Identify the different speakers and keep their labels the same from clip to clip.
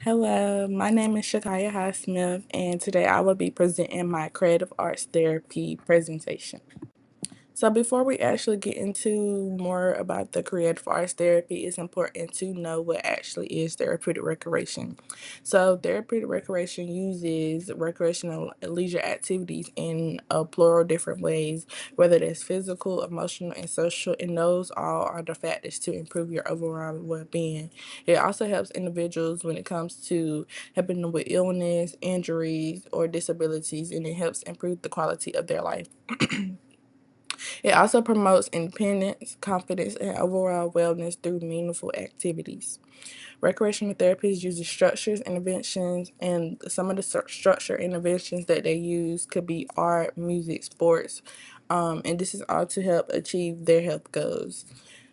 Speaker 1: Hello, my name is Sha'Kiyia Highsmith, and today I will be presenting my creative arts therapy presentation. So, before we actually get into more about the creative arts therapy, it's important to know what actually is therapeutic recreation. So, therapeutic recreation uses recreational leisure activities in a plural different ways, whether that's physical, emotional, and social, and those all are the factors to improve your overall well being. It also helps individuals when it comes to helping them with illness, injuries, or disabilities, and it helps improve the quality of their life. It also promotes independence, confidence, and overall wellness through meaningful activities. Recreational therapists use structures, interventions, and some of the structure interventions that they use could be art, music, sports, and this is all to help achieve their health goals.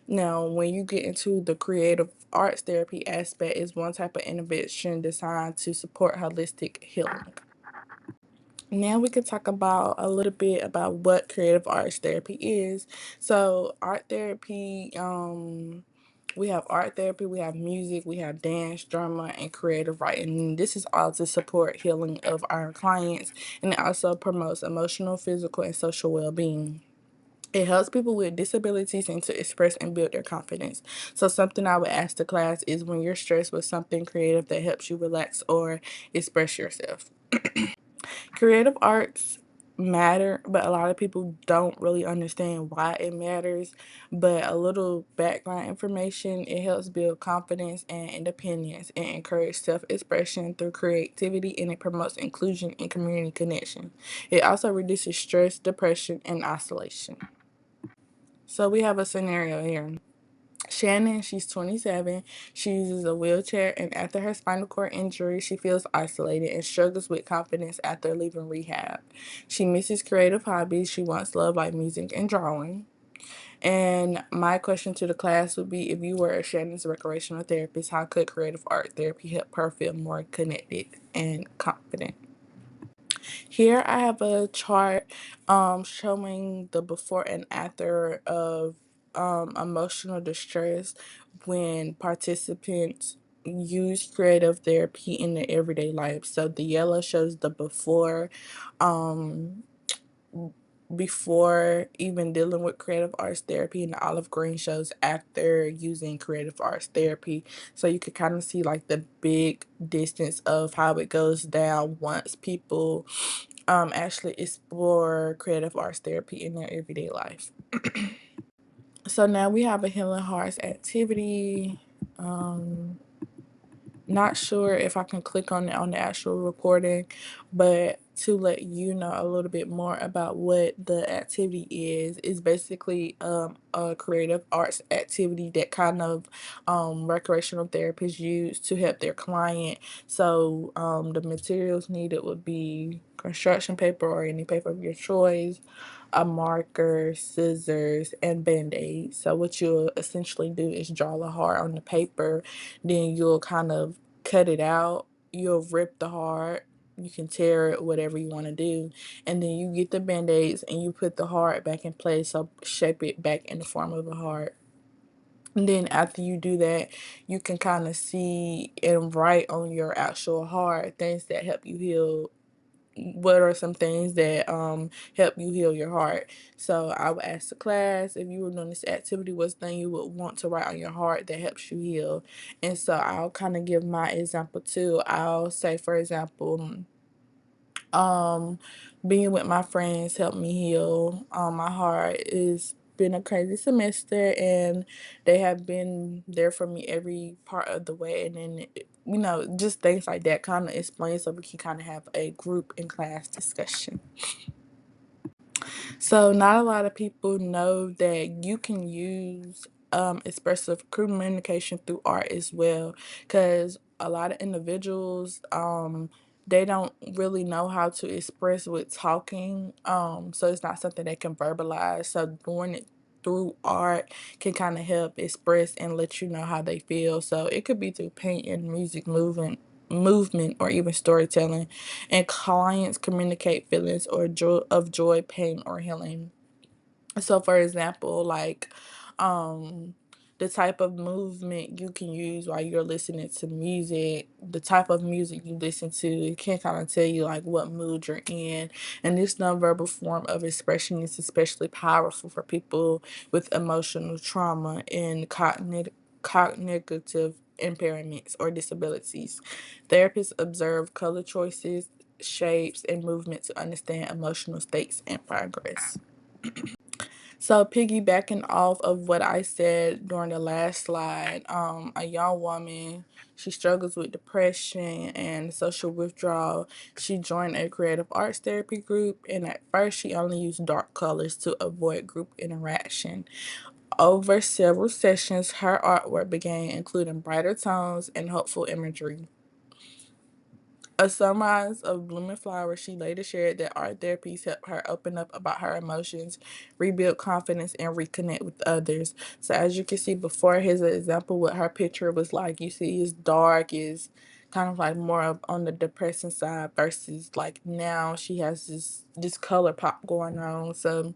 Speaker 1: Now, when you get into the creative arts therapy aspect, is one type of intervention designed to support holistic healing. Now we could talk about a little bit about what creative arts therapy is. So art therapy, we have art therapy, we have music, we have dance, drama, and creative writing. And this is all to support healing of our clients, and it also promotes emotional, physical, and social well-being. It helps people with disabilities and to express and build their confidence. So something I would ask the class is when you're stressed with something creative that helps you relax or express yourself. Creative arts matter, but a lot of people don't really understand why it matters. But a little background information, it helps build confidence and independence and encourage self-expression through creativity, and it promotes inclusion and community connection. It also reduces stress, depression, and isolation. So we have a scenario here. Shannon, she's 27. She uses a wheelchair, and after her spinal cord injury, she feels isolated and struggles with confidence after leaving rehab. She misses creative hobbies she once loved, like music and drawing. And my question to the class would be, if you were Shannon's recreational therapist, how could creative art therapy help her feel more connected and confident? Here I have a chart showing the before and after of emotional distress when participants use creative therapy in their everyday life. So the yellow shows the um, before even dealing with creative arts therapy, and the olive green shows after using creative arts therapy. So you could kind of see like the big distance of how it goes down once people actually explore creative arts therapy in their everyday life. So now we have a healing hearts activity. Um, Not sure if I can click on it on the actual recording, but to let you know a little bit more about what the activity is basically a creative arts activity that kind of recreational therapists use to help their client. So the materials needed would be construction paper or any paper of your choice, a marker, scissors, and band-aids. So what you'll essentially do is draw a heart on the paper, then you'll kind of cut it out, you'll rip the heart, you can tear it, whatever you want to do, and then you get the band-aids and you put the heart back in place, so shape it back in the form of a heart. And then after you do that, you can kind of see and write on your actual heart things that help you heal. What are some things that help you heal your heart? So I would ask the class, if you were doing this activity, what's thing you would want to write on your heart that helps you heal? And so I'll kind of give my example too. I'll say, for example, um, being with my friends helped me heal. My heart is been a crazy semester, and they have been there for me every part of the way. And then, just things like that kind of explain so we can kind of have a group and class discussion. So not a lot of people know that you can use expressive communication through art as well, because a lot of individuals they don't really know how to express with talking, so it's not something they can verbalize. So doing it through art can kind of help express and let you know how they feel. So it could be through painting, music, movement, or even storytelling, and clients communicate feelings or joy, pain, or healing. So, for example, like, um, the type of movement you can use while you're listening to music, the type of music you listen to. It can kind of tell you like what mood you're in. And this nonverbal form of expression is especially powerful for people with emotional trauma and cognitive impairments or disabilities. Therapists observe color choices, shapes, and movement to understand emotional states and progress. So piggybacking off of what I said during the last slide, a young woman, she struggles with depression and social withdrawal. She joined a creative arts therapy group, and at first she only used dark colors to avoid group interaction. Over several sessions, her artwork began including brighter tones and hopeful imagery. A sunrise of blooming flowers, she later shared that art therapies helped her open up about her emotions, rebuild confidence, and reconnect with others. So as you can see before, here's an example what her picture was like. You see it's dark, is kind of like more of on the depressing side versus like now she has this color pop going on. So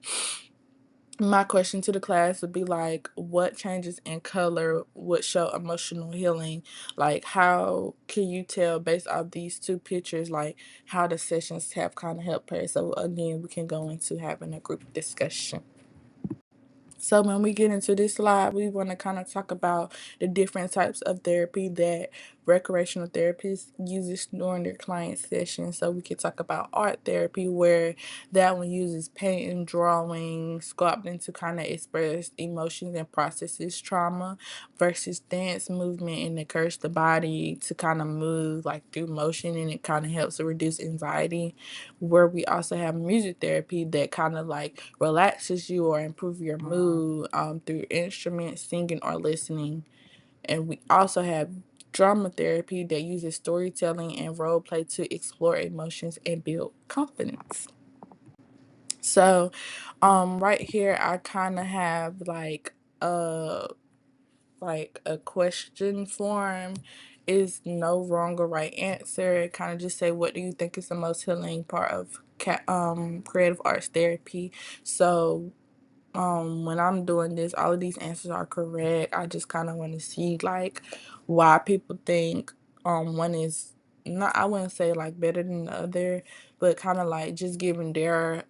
Speaker 1: my question to the class would be like, what changes in color would show emotional healing? Like, how can you tell based off these two pictures, like how the sessions have kind of helped her? So again, we can go into having a group discussion. So when we get into this slide, we want to kind of talk about the different types of therapy that recreational therapists uses during their client sessions. So we could talk about art therapy, where that one uses painting, drawing, sculpting to kind of express emotions and processes trauma, versus dance movement and encourage the body to kind of move like through motion, and it kind of helps to reduce anxiety. Where we also have music therapy that kind of like relaxes you or improve your mood through instruments, singing, or listening. And we also have drama therapy that uses storytelling and role play to explore emotions and build confidence. So, right here, I kind of have like a question form. Is no wrong or right answer. Kind of just say, what do you think is the most healing part of creative arts therapy? So when I'm doing this, all of these answers are correct. I just kind of want to see like why people think one is not, I wouldn't say like better than the other, but kind of like just giving their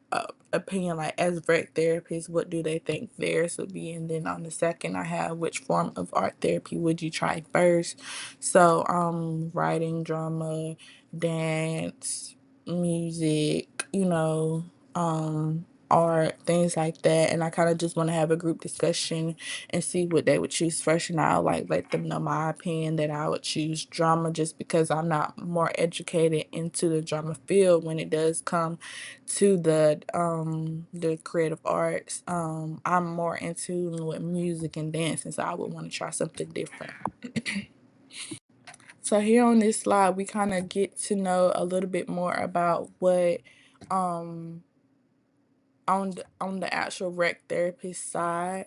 Speaker 1: opinion, like as rec therapists, what do they think theirs would be? And then on the second, I have which form of art therapy would you try first? So writing, drama, dance, music, art, things like that. And I kind of just want to have a group discussion and see what they would choose first. And I'll like let them know my opinion that I would choose drama just because I'm not more educated into the drama field when it does come to the creative arts. I'm more in tune with music and dancing, so I would want to try something different. So here on this slide, we kind of get to know a little bit more about what um on the actual rec therapist side,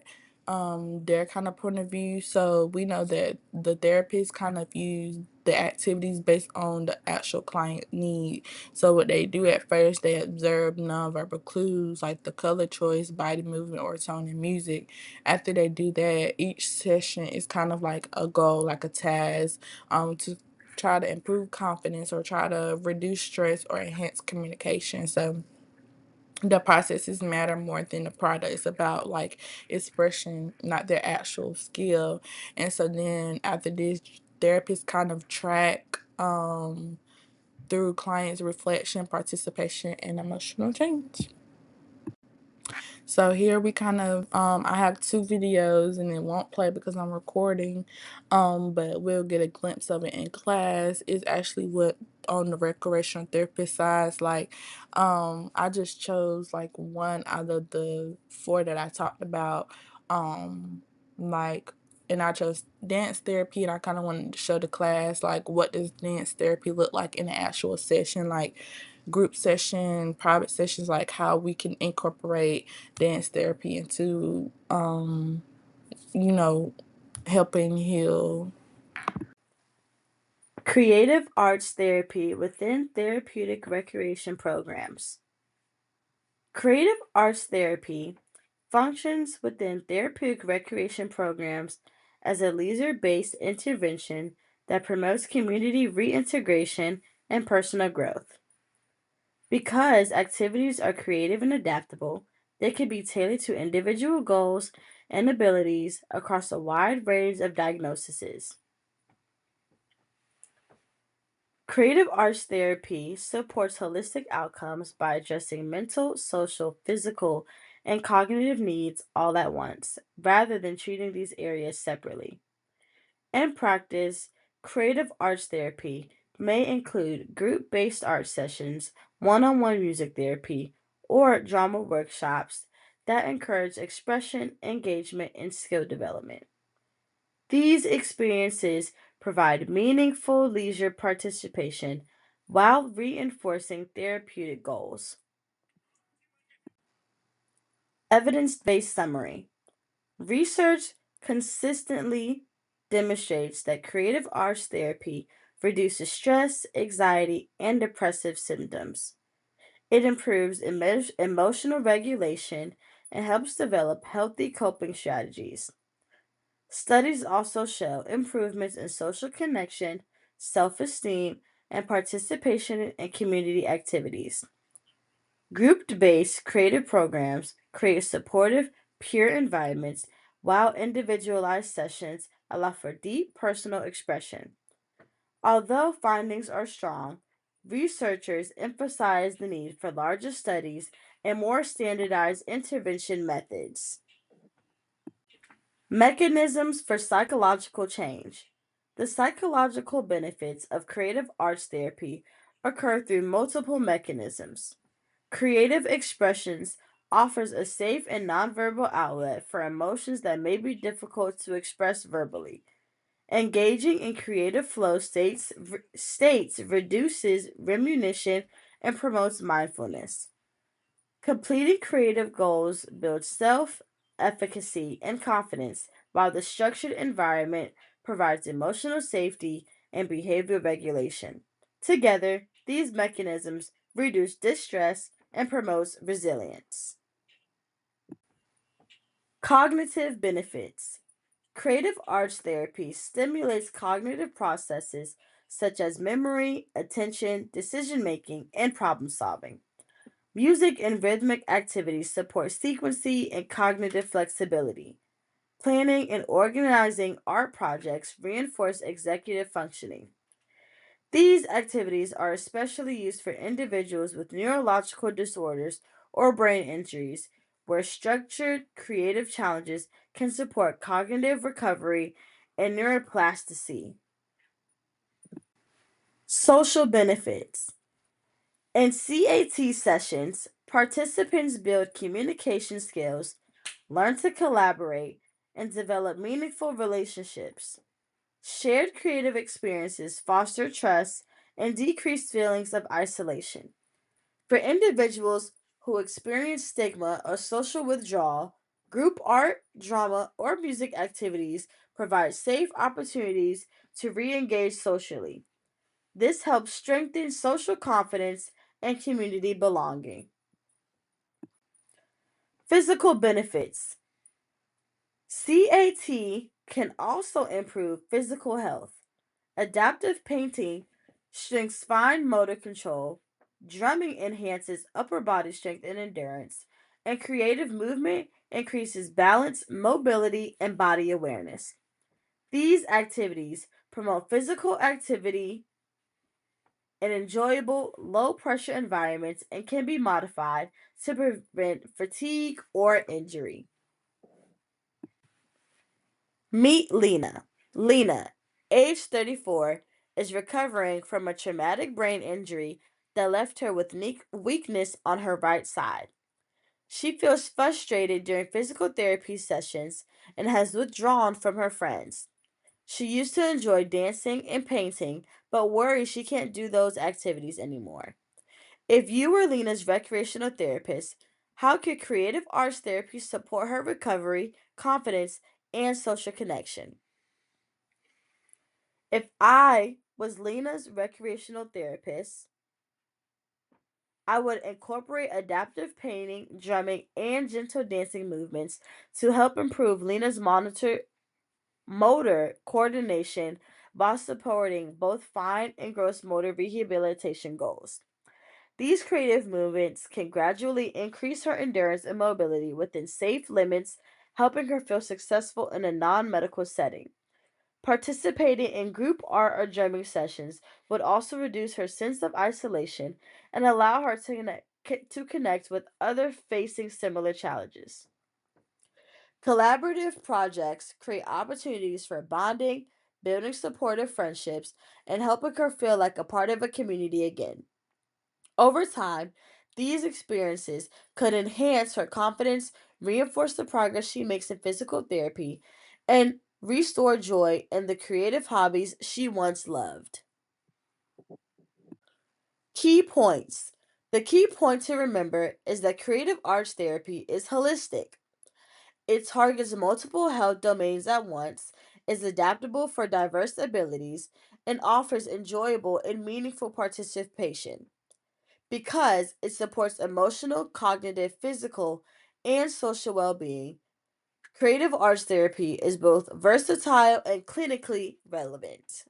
Speaker 1: their kind of point of view. So we know that the therapist kind of use the activities based on the actual client need. So what they do at first, they observe nonverbal clues like the color choice, body movement, or tone in music. After they do that, each session is kind of like a goal, like a task, to try to improve confidence or try to reduce stress or enhance communication. So the processes matter more than the product. It's about like expression, not their actual skill. And so then after this, therapists kind of track through clients' reflection, participation, and emotional change. So here we kind of I have two videos and it won't play because I'm recording, but we'll get a glimpse of it in class. It's actually what on the recreational therapist side, like I just chose like one out of the four that I talked about, like, and I chose dance therapy, and I kind of wanted to show the class like what does dance therapy look like in an actual session, like group session, private sessions, like how we can incorporate dance therapy into you know helping heal.
Speaker 2: Creative arts therapy within therapeutic recreation programs. Creative arts therapy functions within therapeutic recreation programs as a leisure-based intervention that promotes community reintegration and personal growth. Because activities are creative and adaptable, they can be tailored to individual goals and abilities across a wide range of diagnoses. Creative arts therapy supports holistic outcomes by addressing mental, social, physical, and cognitive needs all at once, rather than treating these areas separately. In practice, creative arts therapy may include group based art sessions, one on one music therapy, or drama workshops that encourage expression, engagement, and skill development. These experiences provide meaningful leisure participation while reinforcing therapeutic goals. Evidence based summary. Research consistently demonstrates that creative arts therapy reduces stress, anxiety, and depressive symptoms. It improves emotional regulation and helps develop healthy coping strategies. Studies also show improvements in social connection, self esteem, and participation in community activities. Group based creative programs create supportive, peer environments, while individualized sessions allow for deep personal expression. Although findings are strong, researchers emphasize the need for larger studies and more standardized intervention methods. Mechanisms for psychological change. The psychological benefits of creative arts therapy occur through multiple mechanisms. Creative expressions offers a safe and nonverbal outlet for emotions that may be difficult to express verbally. Engaging in creative flow states reduces rumination and promotes mindfulness. Completing creative goals builds self efficacy and confidence, while the structured environment provides emotional safety and behavior regulation. Together, these mechanisms reduce distress and promotes resilience. Cognitive benefits. Creative arts therapy stimulates cognitive processes such as memory, attention, decision making, and problem solving. Music and rhythmic activities support sequencing and cognitive flexibility. Planning and organizing art projects reinforce executive functioning. These activities are especially used for individuals with neurological disorders or brain injuries, where structured creative challenges can support cognitive recovery and neuroplasticity. Social benefits. In CAT sessions, participants build communication skills, learn to collaborate, and develop meaningful relationships. Shared creative experiences foster trust and decrease feelings of isolation. For individuals who experience stigma or social withdrawal, group art, drama, or music activities provide safe opportunities to re engage socially. This helps strengthen social confidence and community belonging. Physical benefits. CAT can also improve physical health. Adaptive painting strengthens fine motor control, drumming enhances upper body strength and endurance, and creative movement increases balance, mobility, and body awareness. These activities promote physical activity in enjoyable, low pressure environments and can be modified to prevent fatigue or injury. Meet Lena. Lena, age 34, is recovering from a traumatic brain injury that left her with weakness on her right side. She feels frustrated during physical therapy sessions and has withdrawn from her friends. She used to enjoy dancing and painting, but worries she can't do those activities anymore. If you were Lena's recreational therapist, how could creative arts therapy support her recovery, confidence, and social connection? If I was Lena's recreational therapist, I would incorporate adaptive painting, drumming, and gentle dancing movements to help improve Lena's motor coordination while supporting both fine and gross motor rehabilitation goals. These creative movements can gradually increase her endurance and mobility within safe limits, helping her feel successful in a non medical setting. Participating in group art or drumming sessions would also reduce her sense of isolation and allow her to connect with others facing similar challenges. Collaborative projects create opportunities for bonding, building supportive friendships, and helping her feel like a part of a community again. Over time, these experiences could enhance her confidence, reinforce the progress she makes in physical therapy, and restore joy in the creative hobbies she once loved. Key points. The key point to remember is that creative arts therapy is holistic. It targets multiple health domains at once, is adaptable for diverse abilities, and offers enjoyable and meaningful participation. Because it supports emotional, cognitive, physical, and social well being, creative arts therapy is both versatile and clinically relevant.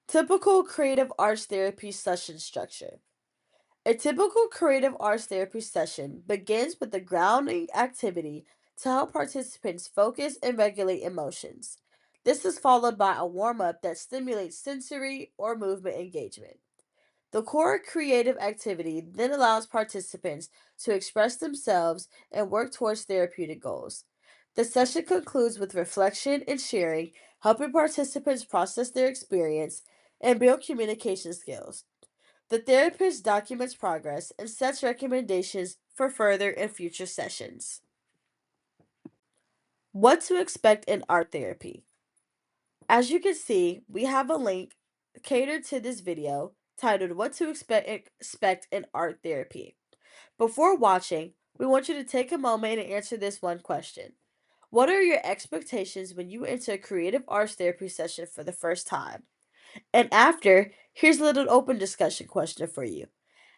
Speaker 2: Typical creative arts therapy session structure. A typical creative arts therapy session begins with a grounding activity to help participants focus and regulate emotions. This is followed by a warm up that stimulates sensory or movement engagement. The core creative activity then allows participants to express themselves and work towards therapeutic goals. The session concludes with reflection and sharing, helping participants process their experience and build communication skills. The therapist documents progress and sets recommendations for further and future sessions. What to expect in art therapy. As you can see, we have a link catered to this video titled What to Expect in Art Therapy. Before watching, we want you to take a moment and answer this one question. What are your expectations when you enter a creative arts therapy session for the first time? And after, here's a little open discussion question for you.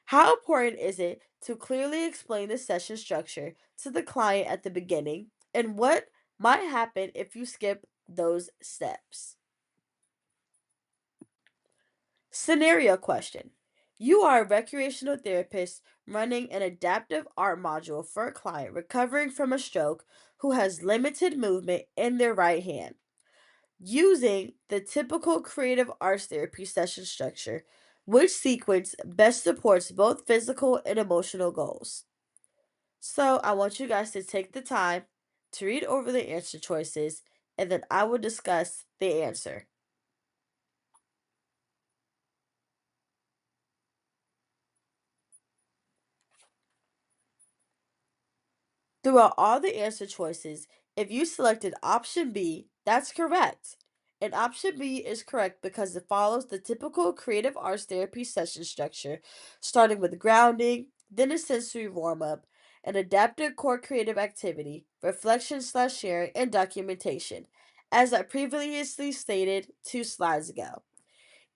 Speaker 2: How important is it to clearly explain the session structure to the client at the beginning, and what might happen if you skip those steps? Scenario question. You are a recreational therapist running an adaptive art module for a client recovering from a stroke who has limited movement in their right hand. Using the typical creative arts therapy session structure, which sequence best supports both physical and emotional goals? So, I want you guys to take the time to read over the answer choices, and then I will discuss the answer. Throughout all the answer choices, if you selected option B, that's correct. And option B is correct because it follows the typical creative arts therapy session structure, starting with grounding, then a sensory warm up, an adaptive core creative activity, reflection slash sharing, and documentation, as I previously stated 2 slides ago.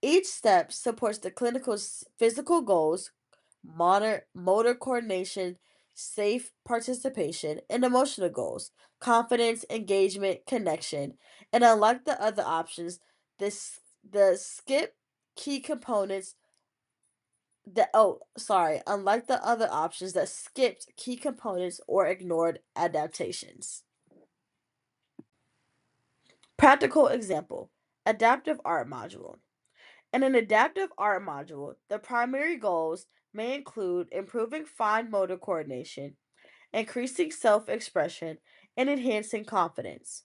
Speaker 2: Each step supports the clinical physical goals, motor coordination, safe participation, and emotional goals, confidence, engagement, connection. And unlike the other options, the skip key components unlike the other options that skipped key components or ignored adaptations. Practical example: adaptive art module. In an adaptive art module, the primary goals may include improving fine motor coordination, increasing self expression, and enhancing confidence.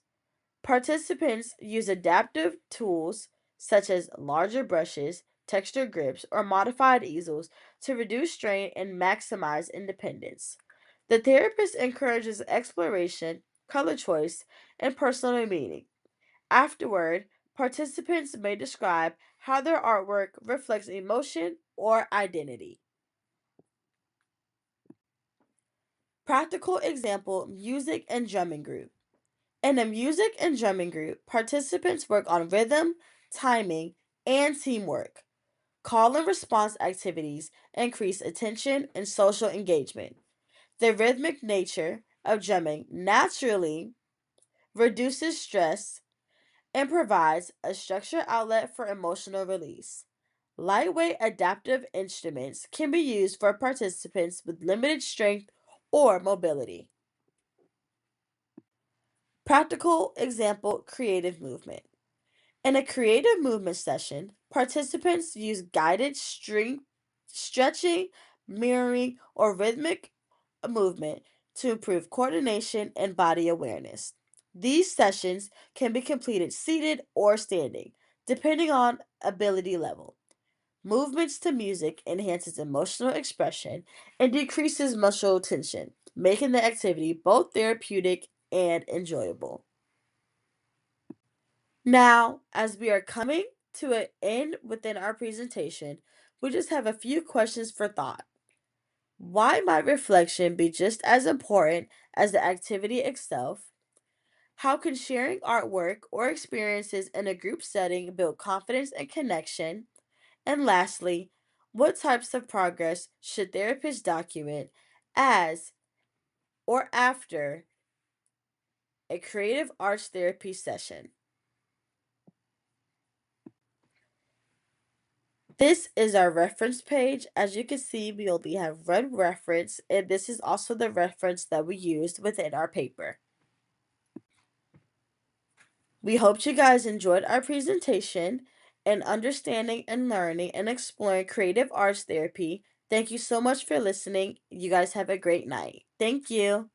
Speaker 2: Participants use adaptive tools such as larger brushes, textured grips, or modified easels to reduce strain and maximize independence. The therapist encourages exploration, color choice, and personal meaning. Afterward, participants may describe how their artwork reflects emotion or identity. Practical example: music and drumming group. In a music and drumming group, participants work on rhythm, timing, and teamwork. Call and response activities increase attention and social engagement. The rhythmic nature of drumming naturally reduces stress, and provides a structured outlet for emotional release. Lightweight adaptive instruments can be used for participants with limited strength or mobility. Practical example: creative movement. In a creative movement session, participants use guided stretching, mirroring, or rhythmic movement to improve coordination and body awareness. These sessions can be completed seated or standing, depending on ability level. Movements to music enhances emotional expression and decreases muscle tension, making the activity both therapeutic and enjoyable. Now, as we are coming to an end within our presentation, we just have a few questions for thought. Why might reflection be just as important as the activity itself? How can sharing artwork or experiences in a group setting build confidence and connection? And lastly, what types of progress should therapists document as or after a creative arts therapy session? This is our reference page. As you can see, we only have one reference, and this is also the reference that we used within our paper. We hope you guys enjoyed our presentation and understanding and learning and exploring creative arts therapy. Thank you so much for listening. You guys have a great night. Thank you.